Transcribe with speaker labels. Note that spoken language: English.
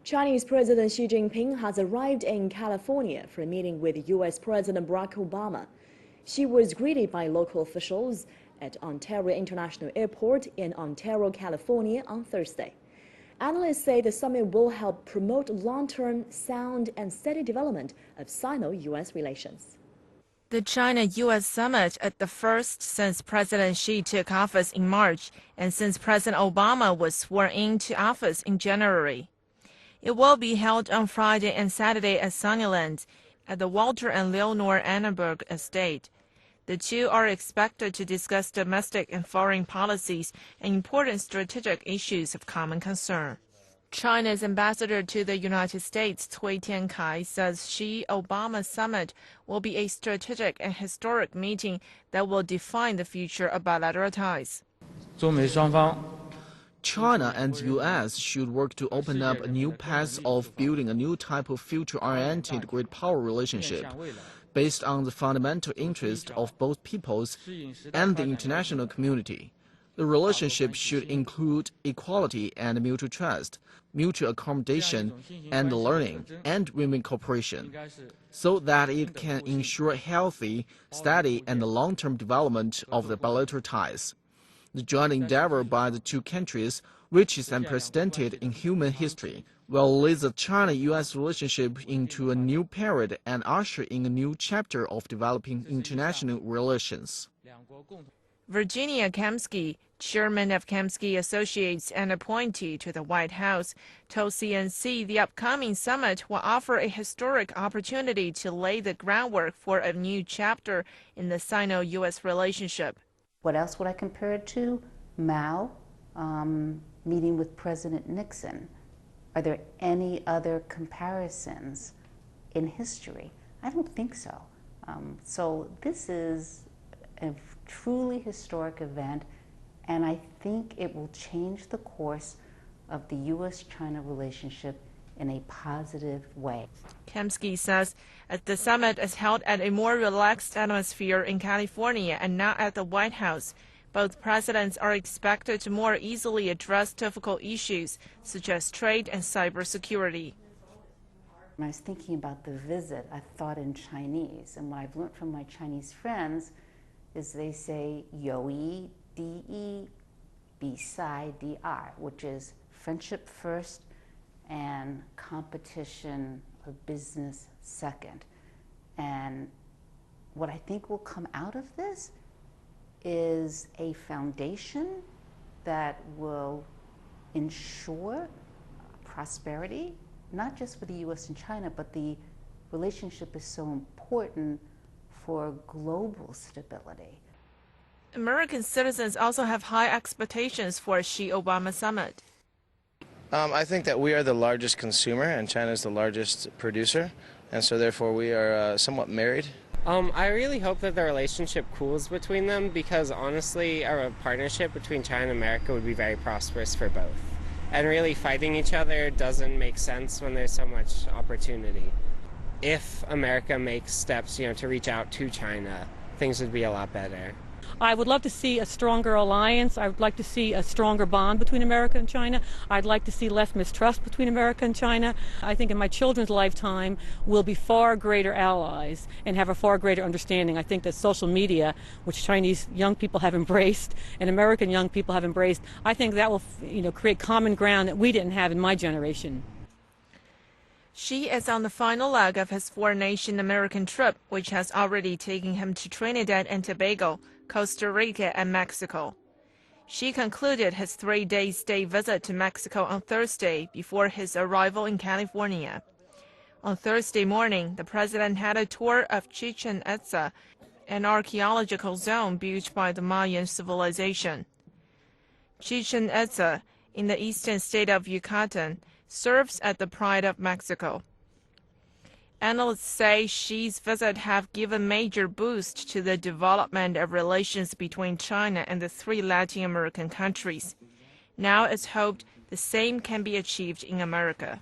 Speaker 1: Chinese President Xi Jinping has arrived in California for a meeting with U.S. President Barack Obama. Xi was greeted by local officials at Ontario International Airport in Ontario, California on Thursday. Analysts say the summit will help promote long-term, sound and steady development of Sino-U.S. relations.
Speaker 2: The China-U.S. summit is the first since President Xi took office in March and since President Obama was sworn into office in January. It will be held on Friday and Saturday at Sunnyland at the Walter and Leonore Annenberg estate. The two are expected to discuss domestic and foreign policies and important strategic issues of common concern. China's ambassador to the United States, Cui Tiankai, says Xi-Obama summit will be a strategic and historic meeting that will define the future of bilateral ties.
Speaker 3: China and the U.S. should work to open up a new path of building a new type of future-oriented great power relationship based on the fundamental interest of both peoples and the international community. The relationship should include equality and mutual trust, mutual accommodation and learning, and win-win cooperation, so that it can ensure healthy, steady, and long-term development of the bilateral ties. The joint endeavor by the two countries, which is unprecedented in human history, will lead the China-U.S. relationship into a new period and usher in a new chapter of developing international relations.
Speaker 2: Virginia Kamsky, chairman of Kamsky Associates and appointee to the White House, told CNC the upcoming summit will offer a historic opportunity to lay the groundwork for a new chapter in the Sino-U.S. relationship.
Speaker 4: What else would I compare it to? Mao meeting with President Nixon. Are there any other comparisons in history? I don't think so. So this is a truly historic event, and I think it will change the course of the U.S.-China relationship in a positive way.
Speaker 2: Kamsky says as the summit is held at a more relaxed atmosphere in California and not at the White House, both presidents are expected to more easily address difficult issues such as trade and cybersecurity.
Speaker 4: When I was thinking about the visit, I thought in Chinese, and what I've learned from my Chinese friends is they say 友谊第一，比赛第二, which is friendship first and competition or business second. And what I think will come out of this is a foundation that will ensure prosperity, not just for the U.S. and China, but the relationship is so important for global stability.
Speaker 2: American citizens also have high expectations for a Xi-Obama summit.
Speaker 5: I think that we are the largest consumer and China is the largest producer, and so therefore we are somewhat married.
Speaker 6: I really hope that the relationship cools between them because honestly a partnership between China and America would be very prosperous for both. And really fighting each other doesn't make sense when there's so much opportunity. If America makes steps, to reach out to China, things would be a lot better.
Speaker 7: I would love to see a stronger alliance. I would like to see a stronger bond between America and China. I'd like to see less mistrust between America and China. I think in my children's lifetime we'll be far greater allies and have a far greater understanding. I think that social media, which Chinese young people have embraced and American young people have embraced, I think that will create common ground that we didn't have in my generation.
Speaker 2: Xi is on the final leg of his four-nation American trip, which has already taken him to Trinidad and Tobago, Costa Rica, and Mexico. Xi concluded his three-day stay visit to Mexico on Thursday before his arrival in California. On Thursday morning, the president had a tour of Chichen Itza, an archaeological zone built by the Mayan civilization. Chichen Itza, in the eastern state of Yucatan, serves as the pride of Mexico. Analysts say Xi's visit have given major boost to the development of relations between China and the three Latin American countries. Now it's hoped the same can be achieved in America.